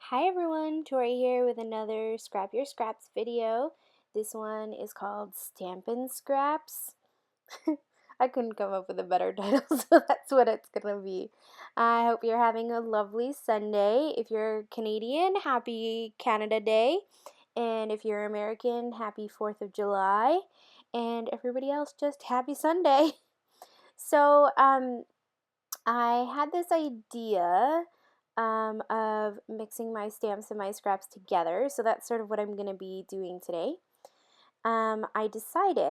Hi everyone, Tori here with another Scrap Your Scraps video. This one is called Stampin' Scraps. I couldn't come up with a better title, so that's what it's gonna be. I hope you're having a lovely Sunday. If you're Canadian, happy Canada Day. And if you're American, happy 4th of July. And everybody else, just happy Sunday. So, I had this idea of mixing my stamps and my scraps together, so that's sort of what I'm going to be doing today. I decided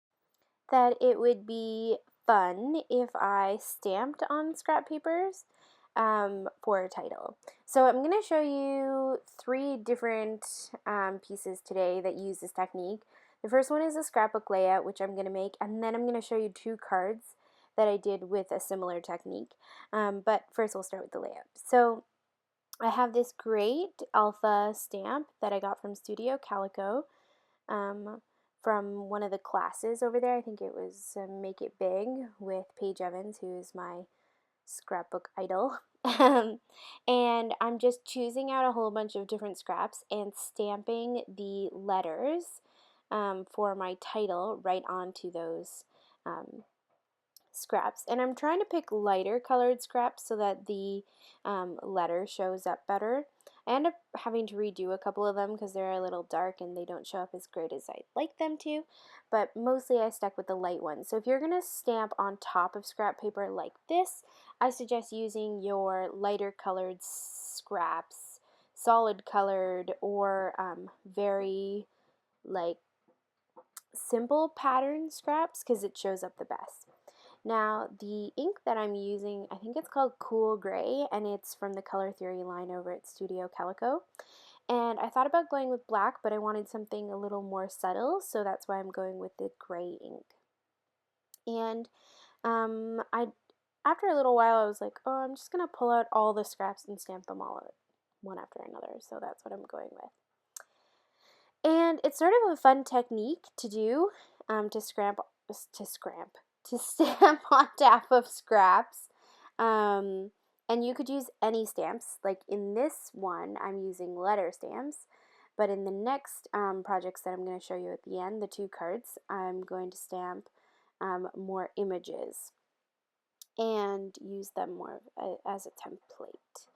that it would be fun if I stamped on scrap papers for a title. So I'm going to show you three different pieces today that use this technique. The first one is a scrapbook layout, which I'm going to make, and then I'm going to show you two cards that I did with a similar technique. But first we'll start with the layout. So I have this great alpha stamp that I got from Studio Calico from one of the classes over there. I think it was Make It Big with Paige Evans, who is my scrapbook idol. And I'm just choosing out a whole bunch of different scraps and stamping the letters for my title right onto those scraps. And I'm trying to pick lighter colored scraps so that the letter shows up better. I end up having to redo a couple of them because they're a little dark and they don't show up as great as I'd like them to, but mostly I stuck with the light ones. So if you're going to stamp on top of scrap paper like this, I suggest using your lighter colored scraps, solid colored, or very like simple pattern scraps because it shows up the best. Now, the ink that I'm using, I think it's called Cool Gray, and it's from the Color Theory line over at Studio Calico. And I thought about going with black, but I wanted something a little more subtle, so that's why I'm going with the gray ink. And after a little while, I was like, oh, I'm just going to pull out all the scraps and stamp them all out, one after another, so that's what I'm going with. And it's sort of a fun technique to do, to stamp on top of scraps. And you could use any stamps. Like in this one, I'm using letter stamps. But in the next projects that I'm going to show you at the end, the two cards, I'm going to stamp more images and use them more as a template.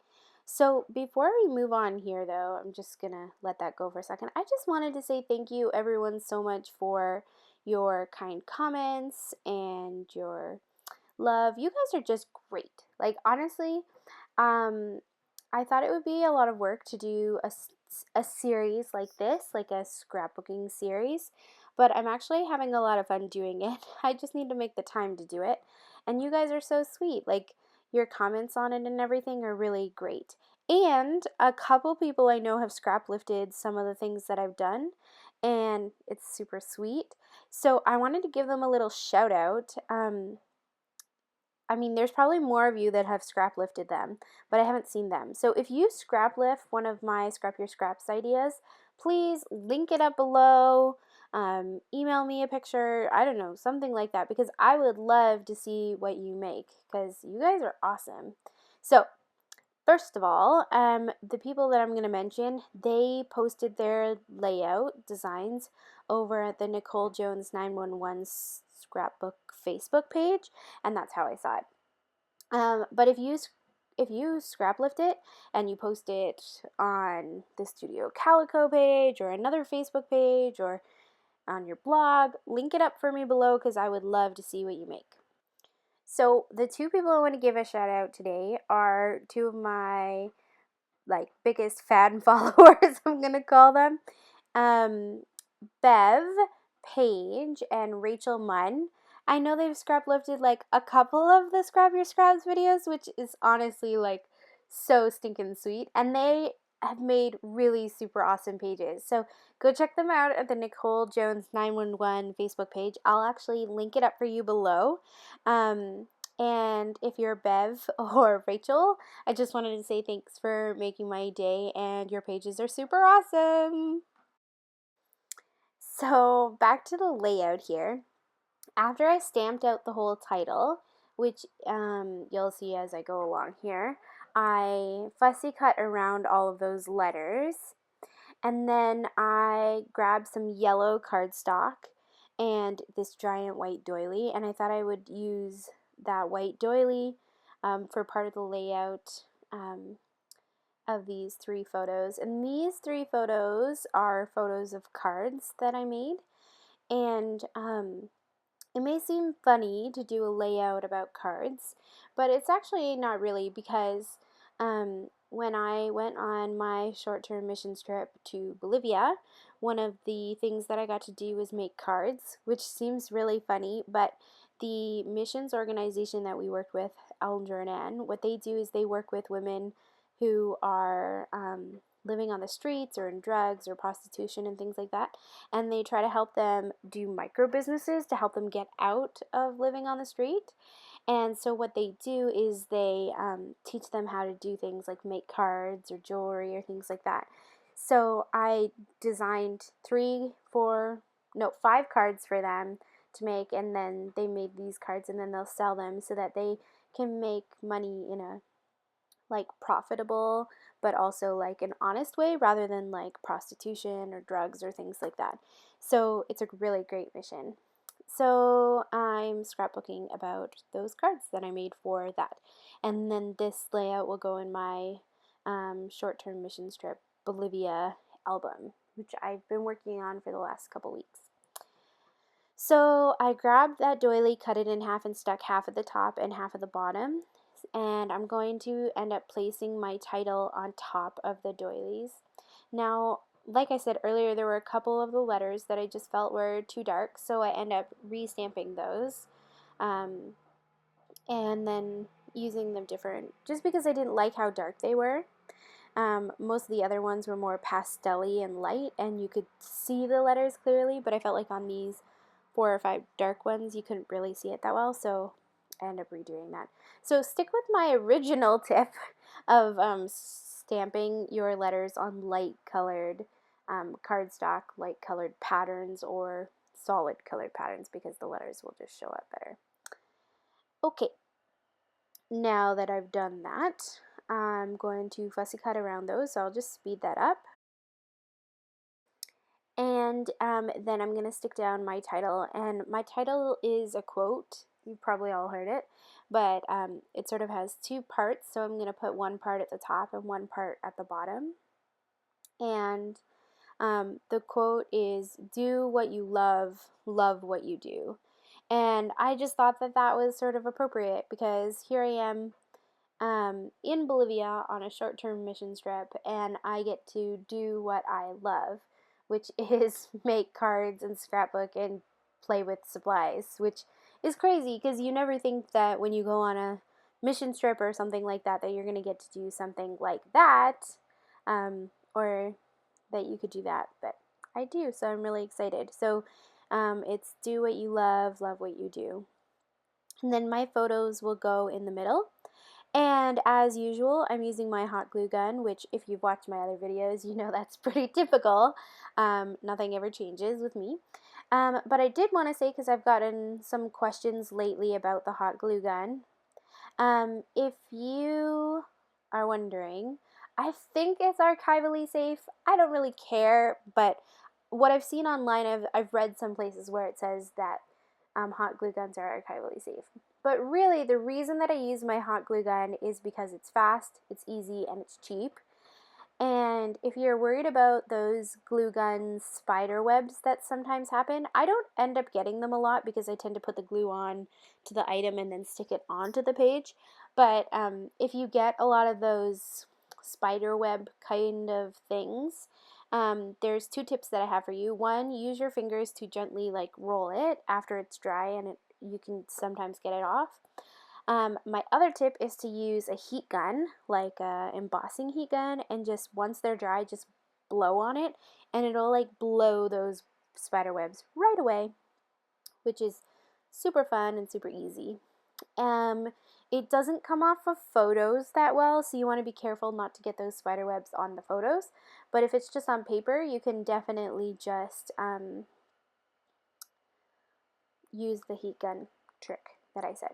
So before we move on here, though, I'm just going to let that go for a second. I just wanted to say thank you, everyone, so much for your kind comments and your love. You guys are just great. Like, honestly, I thought it would be a lot of work to do a series like this, like a scrapbooking series, but I'm actually having a lot of fun doing it. I just need to make the time to do it. And you guys are so sweet. Like, your comments on it and everything are really great. And a couple people I know have scrap lifted some of the things that I've done, and it's super sweet. So I wanted to give them a little shout out. I mean, there's probably more of you that have scrap lifted them, but I haven't seen them. So if you scrap lift one of my Scrap Your Scraps ideas, please link it up below, email me a picture, I don't know, something like that, because I would love to see what you make, because you guys are awesome. So first of all, the people that I'm going to mention, they posted their layout designs over at the Nicole Jones 911 scrapbook Facebook page, and that's how I saw it. But if you scrap lift it and you post it on the Studio Calico page or another Facebook page or on your blog, link it up for me below because I would love to see what you make. So the two people I want to give a shout out today are two of my biggest fan followers, I'm gonna call them. Bev Page and Rachel Munn. I know they've scrap lifted like a couple of the Scrap Your Scraps videos, which is honestly like so stinking sweet, and they have made really super awesome pages. So go check them out at the Nicole Jones 911 Facebook page. I'll actually link it up for you below. And if you're Bev or Rachel, I just wanted to say thanks for making my day, and your pages are super awesome. So back to the layout here. After I stamped out the whole title, which you'll see as I go along here. I fussy cut around all of those letters, and then I grabbed some yellow cardstock and this giant white doily, and I thought I would use that white doily for part of the layout of these 3 photos. And these 3 photos are photos of cards that I made, and it may seem funny to do a layout about cards, but it's actually not really, because when I went on my short-term missions trip to Bolivia, one of the things that I got to do was make cards, which seems really funny, but the missions organization that we worked with, Algernan, what they do is they work with women who are living on the streets or in drugs or prostitution and things like that, and they try to help them do micro businesses to help them get out of living on the street. And so what they do is they teach them how to do things like make cards or jewelry or things like that. So I designed 5 cards for them to make, and then they made these cards, and then they'll sell them so that they can make money in a like profitable but also like an honest way, rather than like prostitution or drugs or things like that. So it's a really great mission. So I'm scrapbooking about those cards that I made for that. And then this layout will go in my short-term missions trip Bolivia album, which I've been working on for the last couple weeks. So I grabbed that doily, cut it in half, and stuck half at the top and half at the bottom. And I'm going to end up placing my title on top of the doilies. Now, like I said earlier, there were a couple of the letters that I just felt were too dark, so I end up restamping those. And then using them different, just because I didn't like how dark they were. Most of the other ones were more pastel-y and light, and you could see the letters clearly, but I felt like on these 4 or 5 dark ones, you couldn't really see it that well, so I ended up redoing that. So stick with my original tip of stamping your letters on light-colored cardstock, light-colored patterns, or solid colored patterns, because the letters will just show up better. Okay, now that I've done that, I'm going to fussy cut around those, so I'll just speed that up. And then I'm going to stick down my title, and my title is a quote. You've probably all heard it, but it sort of has 2 parts, so I'm going to put one part at the top and one part at the bottom. And the quote is, "Do what you love what you do." And I just thought that that was sort of appropriate, because here I am in Bolivia on a short-term missions trip, and I get to do what I love, which is make cards and scrapbook and play with supplies, which is crazy, because you never think that when you go on a mission trip or something like that, that you're going to get to do something like that, or that you could do that, but I do, so I'm really excited. So it's do what you love what you do. And then my photos will go in the middle. And as usual, I'm using my hot glue gun, which if you've watched my other videos, you know that's pretty typical. Nothing ever changes with me. But I did want to say, because I've gotten some questions lately about the hot glue gun, if you are wondering, I think it's archivally safe. I don't really care, but what I've seen online, I've read some places where it says that hot glue guns are archivally safe. But really, the reason that I use my hot glue gun is because it's fast, it's easy, and it's cheap. And if you're worried about those glue gun spider webs that sometimes happen, I don't end up getting them a lot, because I tend to put the glue on to the item and then stick it onto the page. But if you get a lot of those spider web kind of things, there's 2 tips that I have for you. One, use your fingers to gently like roll it after it's dry, and you can sometimes get it off. My other tip is to use a heat gun, like a embossing heat gun, and just once they're dry, just blow on it, and it'll like blow those spider webs right away, which is super fun and super easy. It doesn't come off of photos that well, so you want to be careful not to get those spider webs on the photos. But if it's just on paper, you can definitely just use the heat gun trick that I said.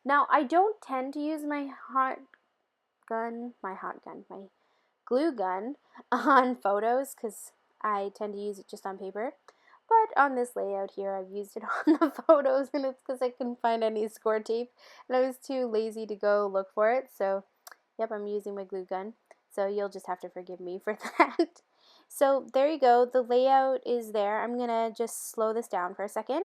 Now, I don't tend to use my glue gun on photos because I tend to use it just on paper. But on this layout here, I've used it on the photos, and it's because I couldn't find any score tape, and I was too lazy to go look for it. So, yep, I'm using my glue gun. So you'll just have to forgive me for that. So there you go. The layout is there. I'm going to just slow this down for a second.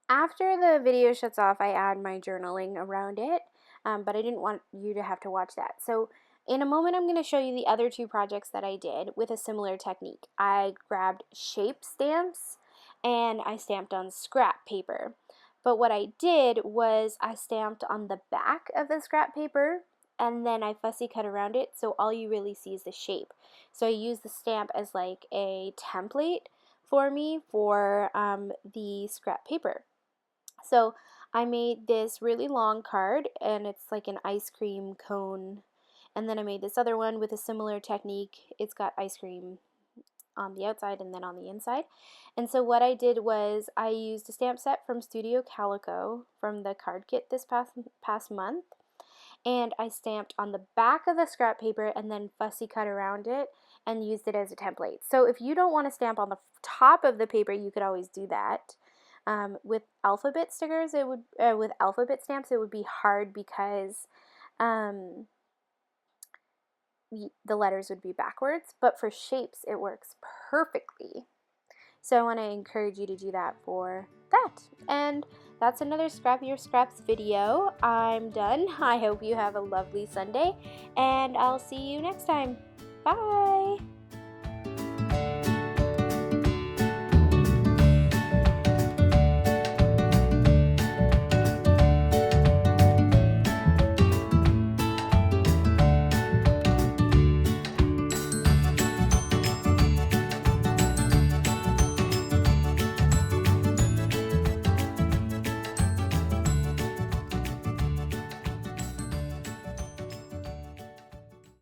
After the video shuts off, I add my journaling around it, but I didn't want you to have to watch that. So in a moment, I'm going to show you the other two projects that I did with a similar technique. I grabbed shape stamps and I stamped on scrap paper. But what I did was I stamped on the back of the scrap paper and then I fussy cut around it, so all you really see is the shape. So I use the stamp as like a template for me for the scrap paper. So I made this really long card, and it's like an ice cream cone. And then I made this other one with a similar technique. It's got ice cream on the outside and then on the inside. And so what I did was I used a stamp set from Studio Calico from the card kit this past month. And I stamped on the back of the scrap paper and then fussy cut around it and used it as a template. So if you don't want to stamp on the top of the paper, you could always do that. With alphabet stickers, with alphabet stamps, it would be hard because the letters would be backwards. But for shapes, it works perfectly. So I want to encourage you to do that for that. And that's another Scrap Your Scraps video. I'm done. I hope you have a lovely Sunday, and I'll see you next time. Bye!